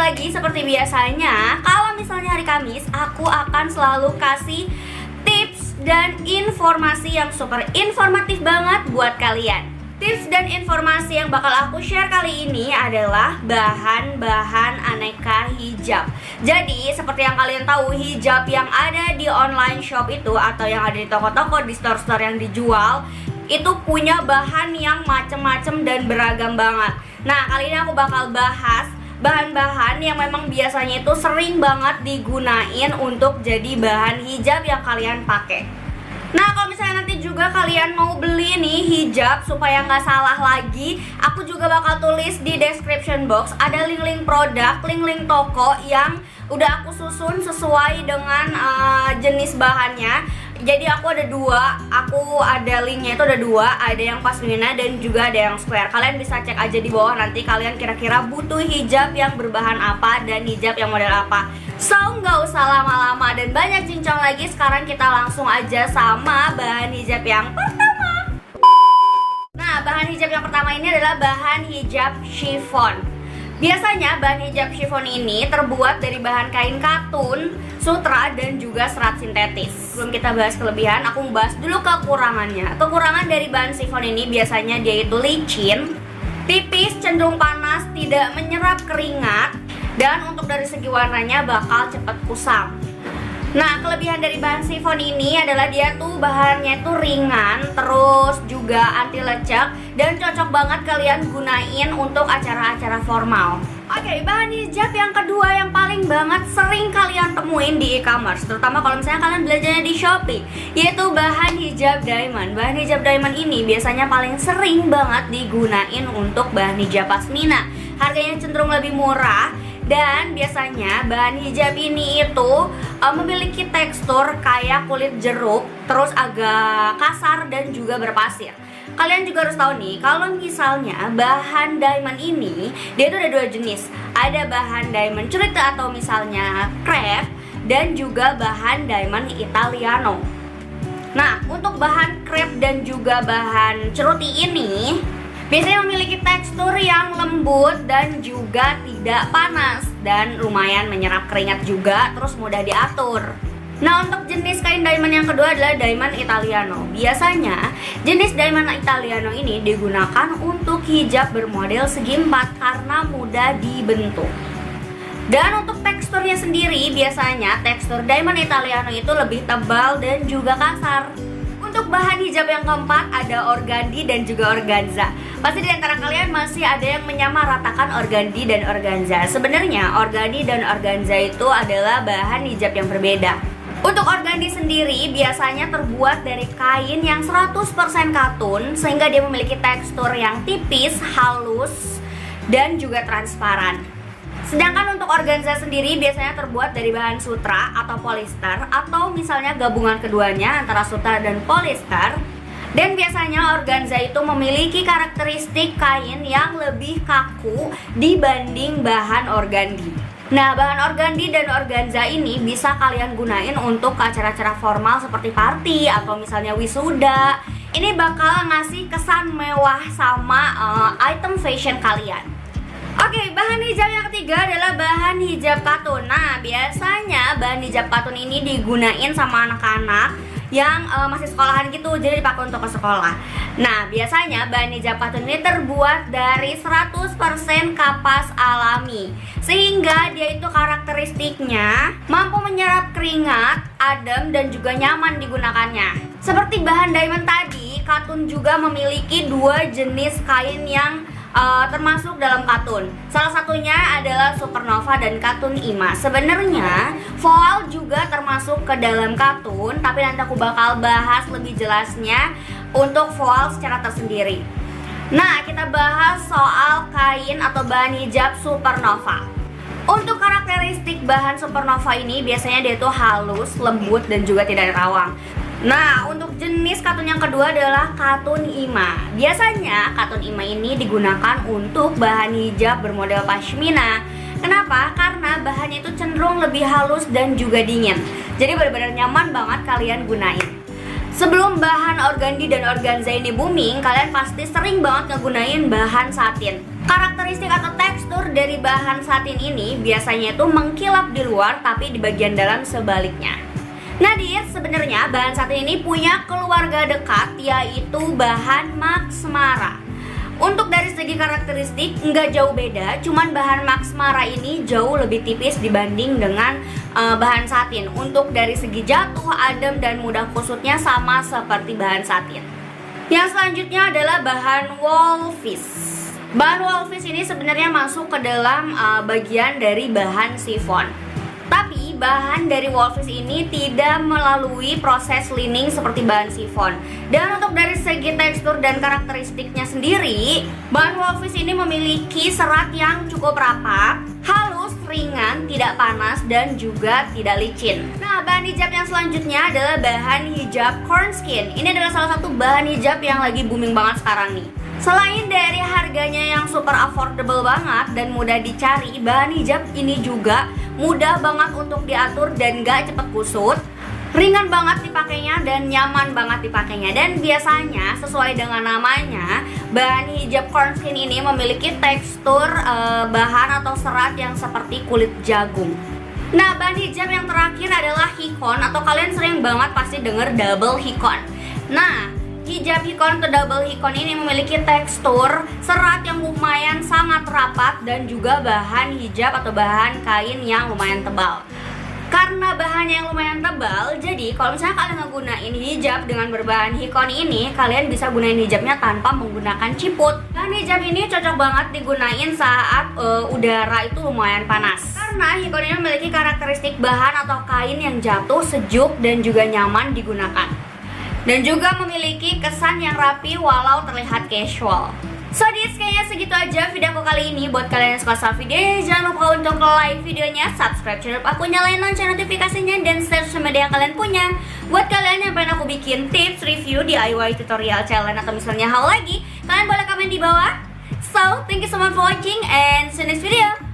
lagi seperti biasanya. Kalau misalnya hari Kamis, aku akan selalu kasih tips dan informasi yang super informatif banget buat kalian. Tips dan informasi yang bakal aku share kali ini adalah bahan-bahan aneka hijab. Jadi seperti yang kalian tahu, hijab yang ada di online shop itu atau yang ada di toko-toko, di store-store yang dijual, itu punya bahan yang macem-macem dan beragam banget. Nah, kali ini aku bakal bahas bahan-bahan yang memang biasanya itu sering banget digunain untuk jadi bahan hijab yang kalian pakai. Nah, kalau misalnya nanti juga kalian mau beli nih hijab supaya nggak salah lagi, aku juga bakal tulis di description box ada link-link produk, link-link toko yang udah aku susun sesuai dengan jenis bahannya. Jadi aku ada linknya itu ada dua, ada yang pasmina dan juga ada yang square. Kalian bisa cek aja di bawah nanti kalian kira-kira butuh hijab yang berbahan apa dan hijab yang model apa. So, nggak usah lama-lama dan banyak cincang lagi, sekarang kita langsung aja sama bahan hijab yang pertama. Nah, bahan hijab yang pertama ini adalah bahan hijab chiffon. Biasanya bahan hijab chiffon ini terbuat dari bahan kain katun, sutra, dan juga serat sintetis. Sebelum kita bahas kelebihan, aku mau bahas dulu kekurangannya. Kekurangan dari bahan chiffon ini biasanya dia itu licin, tipis, cenderung panas, tidak menyerap keringat, dan untuk dari segi warnanya bakal cepat kusam. Nah, kelebihan dari bahan chiffon ini adalah dia tuh bahannya tuh ringan, terus juga anti lecek dan cocok banget kalian gunain untuk acara-acara formal. Oke, bahan hijab yang kedua yang paling banget sering kalian temuin di e-commerce, terutama kalau misalnya kalian belajarnya di Shopee, yaitu bahan hijab diamond. Bahan hijab diamond ini biasanya paling sering banget digunain untuk bahan hijab pasmina. Harganya cenderung lebih murah. Dan biasanya bahan hijab ini itu memiliki tekstur kayak kulit jeruk, terus agak kasar dan juga berpasir. Kalian juga harus tahu nih, kalau misalnya bahan diamond ini, dia itu ada dua jenis. Ada bahan diamond cerita atau misalnya crepe, dan juga bahan diamond italiano. Nah, untuk bahan crepe dan juga bahan ceruti ini biasanya memiliki tekstur yang lembut dan juga tidak panas dan lumayan menyerap keringat juga, terus mudah diatur. Nah, untuk jenis kain diamond yang kedua adalah diamond italiano. Biasanya jenis diamond italiano ini digunakan untuk hijab bermodel segi empat karena mudah dibentuk. Dan untuk teksturnya sendiri, biasanya tekstur diamond italiano itu lebih tebal dan juga kasar. Untuk bahan hijab yang keempat ada organdi dan juga organza. Pasti di antara kalian masih ada yang menyamaratakan organdi dan organza. Sebenarnya organdi dan organza itu adalah bahan hijab yang berbeda. Untuk organdi sendiri biasanya terbuat dari kain yang 100% katun, sehingga dia memiliki tekstur yang tipis, halus, dan juga transparan. Sedangkan untuk organza sendiri biasanya terbuat dari bahan sutra atau polyester, atau misalnya gabungan keduanya antara sutra dan polyester. Dan biasanya organza itu memiliki karakteristik kain yang lebih kaku dibanding bahan organdi. Nah, bahan organdi dan organza ini bisa kalian gunain untuk acara-acara formal seperti party atau misalnya wisuda. Ini bakal ngasih kesan mewah sama item fashion kalian. Oke, bahan hijab yang ketiga adalah bahan hijab katun. Nah, biasanya bahan hijab katun ini digunain sama anak-anak yang masih sekolahan gitu, jadi dipakai untuk ke sekolah. Nah, biasanya bahan hijab katun ini terbuat dari 100% kapas alami, sehingga dia itu karakteristiknya mampu menyerap keringat, adem, dan juga nyaman digunakannya. Seperti bahan diamond tadi, katun juga memiliki dua jenis kain yang termasuk dalam katun. Salah satunya adalah supernova dan katun ima. Sebenarnya voal juga termasuk ke dalam katun, tapi nanti aku bakal bahas lebih jelasnya untuk voal secara tersendiri. Nah, kita bahas soal kain atau bahan hijab supernova. Untuk karakteristik bahan supernova ini biasanya dia tuh halus, lembut, dan juga tidak terawang. Nah, untuk jenis katun yang kedua adalah katun ima. Biasanya katun ima ini digunakan untuk bahan hijab bermodel pashmina. Kenapa? Karena bahannya itu cenderung lebih halus dan juga dingin. Jadi benar-benar nyaman banget kalian gunain. Sebelum bahan organdi dan organza ini booming, kalian pasti sering banget ngegunain bahan satin. Karakteristik atau tekstur dari bahan satin ini biasanya itu mengkilap di luar tapi di bagian dalam sebaliknya. Nah Dir, sebenarnya bahan satin ini punya keluarga dekat, yaitu bahan Max Mara. Untuk dari segi karakteristik nggak jauh beda, cuman bahan Max Mara ini jauh lebih tipis dibanding dengan bahan satin. Untuk dari segi jatuh, adem, dan mudah kusutnya sama seperti bahan satin. Yang selanjutnya adalah bahan Wolfish. Bahan Wolfish ini sebenarnya masuk ke dalam bagian dari bahan chiffon. Tapi bahan dari Wolfish ini tidak melalui proses cleaning seperti bahan chiffon. Dan untuk dari segi tekstur dan karakteristiknya sendiri, bahan Wolfish ini memiliki serat yang cukup rapat, halus, ringan, tidak panas, dan juga tidak licin. Nah, bahan hijab yang selanjutnya adalah bahan hijab Cornskin. Ini adalah salah satu bahan hijab yang lagi booming banget sekarang nih. Selain dari harganya yang super affordable banget dan mudah dicari, bahan hijab ini juga mudah banget untuk diatur dan gak cepet kusut, ringan banget dipakainya dan nyaman banget dipakainya. Dan biasanya sesuai dengan namanya, bahan hijab Cornskin ini memiliki tekstur bahan atau serat yang seperti kulit jagung. Nah, bahan hijab yang terakhir adalah Hikon, atau kalian sering banget pasti denger double Hikon. Nah, hijab Hikon atau double Hikon ini memiliki tekstur serat yang lumayan sangat rapat dan juga bahan hijab atau bahan kain yang lumayan tebal. Karena bahannya yang lumayan tebal, jadi kalau misalnya kalian ngegunain hijab dengan berbahan Hikon ini, kalian bisa gunain hijabnya tanpa menggunakan ciput. Dan hijab ini cocok banget digunain saat udara itu lumayan panas. Karena Hikon ini memiliki karakteristik bahan atau kain yang jatuh, sejuk, dan juga nyaman digunakan. Dan juga memiliki kesan yang rapi walau terlihat casual. So this, kayaknya segitu aja video aku kali ini. Buat kalian yang suka sama videonya, jangan lupa untuk like videonya, subscribe channel aku, nyalain lonceng notifikasinya, dan share sosial media yang kalian punya. Buat kalian yang pengen aku bikin tips, review, DIY, tutorial, challenge, atau misalnya hal lagi, kalian boleh komen di bawah. So, thank you so much for watching and see you next video.